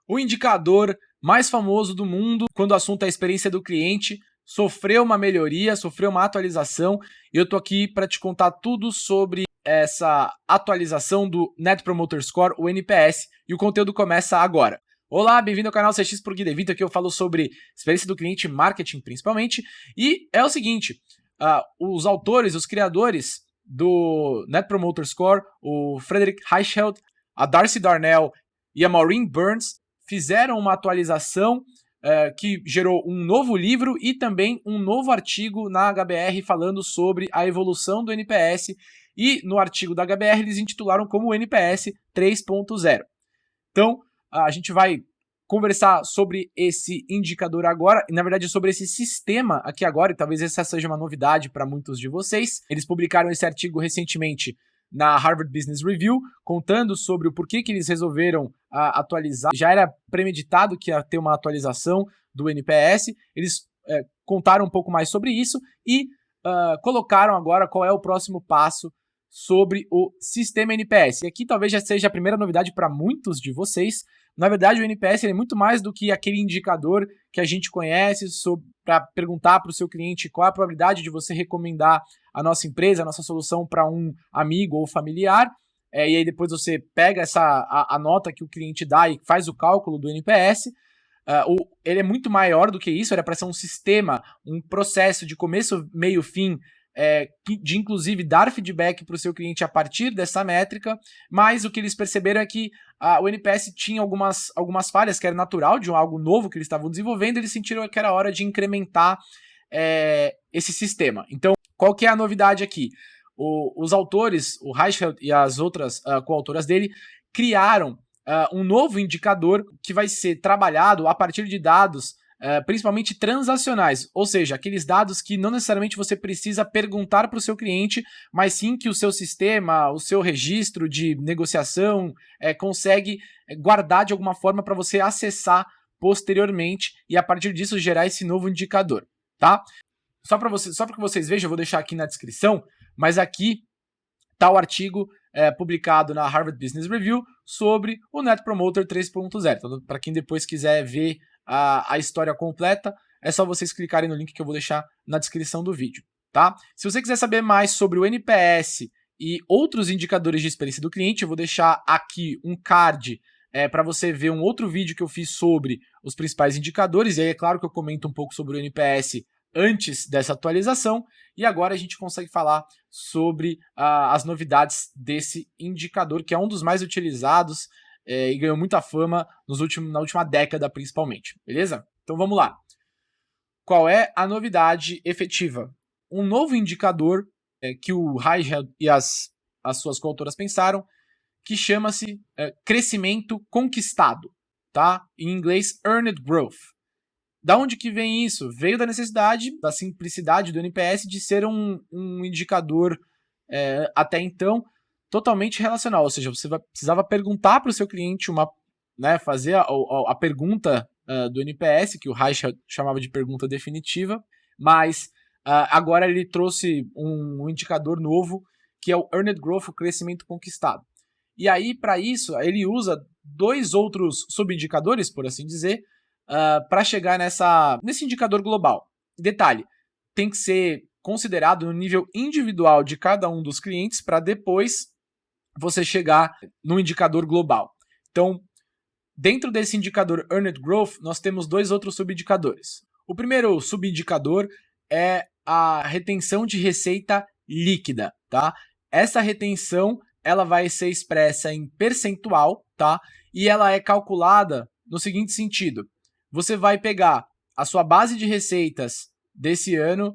O indicador mais famoso do mundo quando o assunto é a experiência do cliente sofreu uma melhoria, sofreu uma atualização e eu tô aqui para te contar tudo sobre essa atualização do Net Promoter Score, o NPS, e o conteúdo começa agora. Olá, bem-vindo ao canal CX por Gui DeVito, aqui eu falo sobre experiência do cliente, marketing principalmente, e é o seguinte, os autores, os criadores do Net Promoter Score, o Frederick Reichheld, a Darcy Darnell e a Maureen Burns, fizeram uma atualização que gerou um novo livro e também um novo artigo na HBR falando sobre a evolução do NPS, e no artigo da HBR eles intitularam como NPS 3.0. Então, a gente vai conversar sobre esse indicador agora, e na verdade sobre esse sistema aqui agora, e talvez essa seja uma novidade para muitos de vocês. Eles publicaram esse artigo recentemente na Harvard Business Review, contando sobre o porquê que eles resolveram atualizar. Já era premeditado que ia ter uma atualização do NPS, eles contaram um pouco mais sobre isso e colocaram agora qual é o próximo passo sobre o sistema NPS. E aqui talvez já seja a primeira novidade para muitos de vocês. Na verdade, o NPS é muito mais do que aquele indicador que a gente conhece para perguntar para o seu cliente qual é a probabilidade de você recomendar a nossa empresa, a nossa solução para um amigo ou familiar. E aí depois você pega a nota que o cliente dá e faz o cálculo do NPS. Ele é muito maior do que isso, era para ser um sistema, um processo de começo, meio, fim, de inclusive dar feedback para o seu cliente a partir dessa métrica, mas o que eles perceberam é que o NPS tinha algumas falhas, que era natural de algo novo que eles estavam desenvolvendo, e eles sentiram que era hora de incrementar esse sistema. Então, qual que é a novidade aqui? Os autores, o Reichheld e as outras coautoras dele, criaram um novo indicador que vai ser trabalhado a partir de dados principalmente transacionais, ou seja, aqueles dados que não necessariamente você precisa perguntar para o seu cliente, mas sim que o seu sistema, o seu registro de negociação consegue guardar de alguma forma para você acessar posteriormente e a partir disso gerar esse novo indicador, tá? Só para que vocês vejam, eu vou deixar aqui na descrição, mas aqui está o artigo publicado na Harvard Business Review sobre o Net Promoter 3.0. Então, para quem depois quiser ver a história completa, é só vocês clicarem no link que eu vou deixar na descrição do vídeo, tá? Se você quiser saber mais sobre o NPS e outros indicadores de experiência do cliente, eu vou deixar aqui um card para você ver um outro vídeo que eu fiz sobre os principais indicadores, e aí é claro que eu comento um pouco sobre o NPS antes dessa atualização, e agora a gente consegue falar sobre as novidades desse indicador, que é um dos mais utilizados e ganhou muita fama na última década principalmente, beleza? Então vamos lá. Qual é a novidade efetiva? Um novo indicador que o Reichheld e as suas coautoras pensaram, que chama-se crescimento conquistado, tá? Em inglês, Earned Growth. Da onde que vem isso? Veio da necessidade, da simplicidade do NPS de ser um indicador até então totalmente relacional, ou seja, você precisava perguntar para o seu cliente, fazer a pergunta do NPS, que o Reich chamava de pergunta definitiva, mas agora ele trouxe um indicador novo, que é o Earned Growth, o crescimento conquistado. E aí, para isso, ele usa dois outros subindicadores, por assim dizer, para chegar nesse indicador global. Detalhe, tem que ser considerado no nível individual de cada um dos clientes para depois você chegar no indicador global. Então, dentro desse indicador Earned Growth, nós temos dois outros subindicadores. O primeiro subindicador é a retenção de receita líquida, tá? Essa retenção, ela vai ser expressa em percentual, tá? E ela é calculada no seguinte sentido: você vai pegar a sua base de receitas desse ano,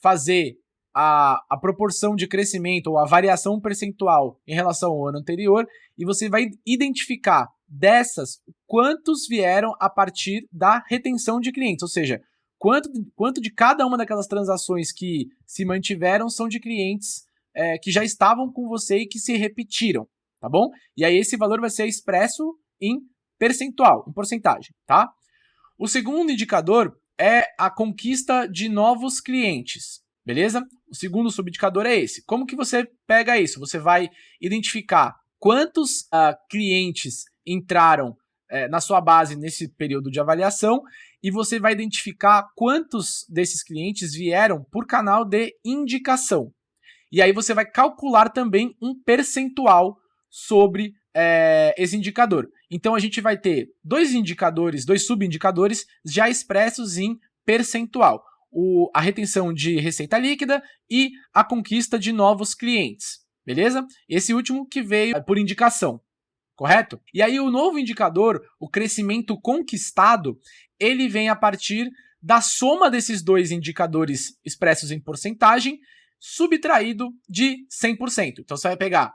fazer a proporção de crescimento ou a variação percentual em relação ao ano anterior, e você vai identificar dessas quantos vieram a partir da retenção de clientes, ou seja, quanto de cada uma daquelas transações que se mantiveram são de clientes que já estavam com você e que se repetiram, tá bom? E aí esse valor vai ser expresso em percentual, em porcentagem, tá? O segundo indicador é a conquista de novos clientes, beleza? O segundo subindicador é esse. Como que você pega isso? Você vai identificar quantos clientes entraram na sua base nesse período de avaliação, e você vai identificar quantos desses clientes vieram por canal de indicação. E aí você vai calcular também um percentual sobre esse indicador. Então a gente vai ter dois subindicadores já expressos em percentual. A retenção de receita líquida e a conquista de novos clientes, beleza? Esse último que veio por indicação, correto? E aí o novo indicador, o crescimento conquistado, ele vem a partir da soma desses dois indicadores expressos em porcentagem, subtraído de 100%. Então você vai pegar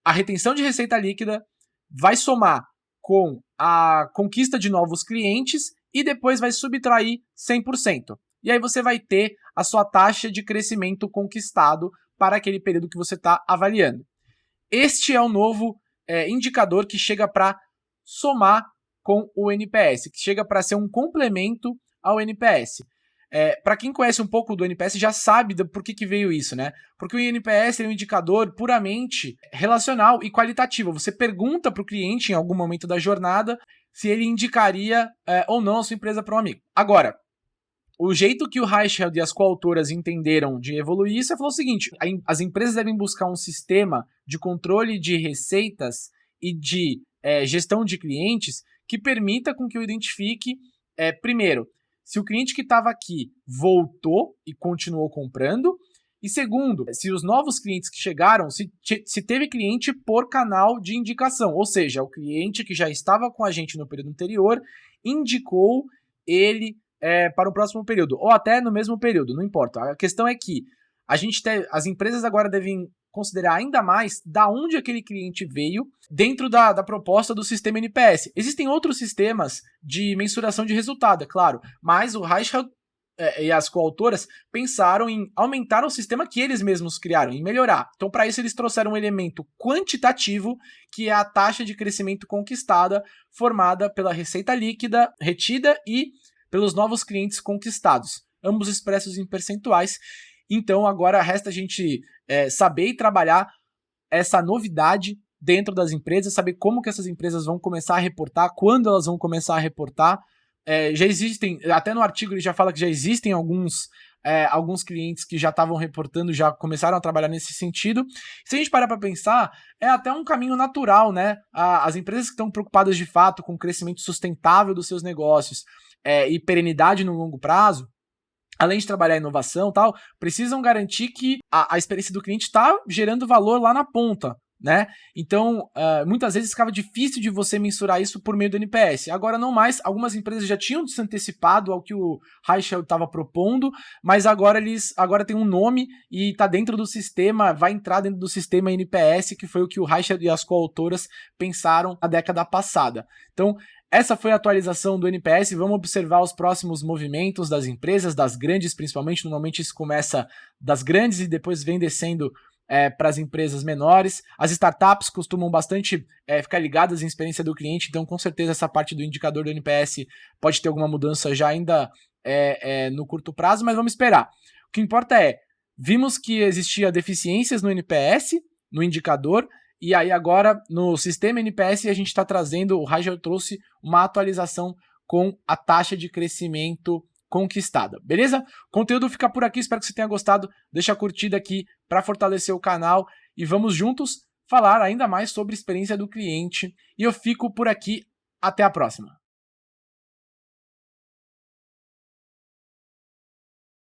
a retenção de receita líquida, vai somar com a conquista de novos clientes e depois vai subtrair 100%. E aí você vai ter a sua taxa de crescimento conquistado para aquele período que você está avaliando. Este é o novo indicador que chega para somar com o NPS, que chega para ser um complemento ao NPS. Para quem conhece um pouco do NPS já sabe por que veio isso, né? Porque o NPS é um indicador puramente relacional e qualitativo. Você pergunta para o cliente em algum momento da jornada se ele indicaria ou não a sua empresa para um amigo. Agora, o jeito que o Reichheld e as coautoras entenderam de evoluir isso é falar o seguinte: as empresas devem buscar um sistema de controle de receitas e de gestão de clientes que permita com que eu identifique, primeiro, se o cliente que estava aqui voltou e continuou comprando, e segundo, se os novos clientes que chegaram, se teve cliente por canal de indicação, ou seja, o cliente que já estava com a gente no período anterior indicou ele para o próximo período, ou até no mesmo período, não importa. A questão é que as empresas agora devem considerar ainda mais da onde aquele cliente veio dentro da proposta do sistema NPS. Existem outros sistemas de mensuração de resultado, é claro, mas o Reichheld e as coautoras pensaram em aumentar o sistema que eles mesmos criaram, em melhorar. Então, para isso, eles trouxeram um elemento quantitativo, que é a taxa de crescimento conquistada, formada pela receita líquida retida e pelos novos clientes conquistados, ambos expressos em percentuais. Então, agora resta a gente saber e trabalhar essa novidade dentro das empresas, saber como que essas empresas vão começar a reportar, quando elas vão começar a reportar. Já existem, até no artigo ele já fala que já existem alguns clientes que já estavam reportando, já começaram a trabalhar nesse sentido. Se a gente parar para pensar, é até um caminho natural, né? As empresas que estão preocupadas de fato com o crescimento sustentável dos seus negócios e perenidade no longo prazo, além de trabalhar inovação e tal, precisam garantir que a experiência do cliente está gerando valor lá na ponta, né? Então, muitas vezes ficava difícil de você mensurar isso por meio do NPS. Agora não mais, algumas empresas já tinham se antecipado ao que o Reichheld estava propondo, mas agora tem um nome e está dentro do sistema, vai entrar dentro do sistema NPS, que foi o que o Reichheld e as coautoras pensaram na década passada. Então, essa foi a atualização do NPS. Vamos observar os próximos movimentos das empresas, das grandes principalmente. Normalmente isso começa das grandes e depois vem descendo para as empresas menores. As startups costumam bastante ficar ligadas em experiência do cliente, então com certeza essa parte do indicador do NPS pode ter alguma mudança já ainda no curto prazo, mas vamos esperar. O que importa vimos que existia deficiências no NPS, no indicador, e aí agora no sistema NPS a gente está trazendo, o Reichheld trouxe uma atualização com a taxa de crescimento conquistada, beleza? O conteúdo fica por aqui, espero que você tenha gostado, deixa a curtida aqui para fortalecer o canal e vamos juntos falar ainda mais sobre a experiência do cliente. E eu fico por aqui, até a próxima.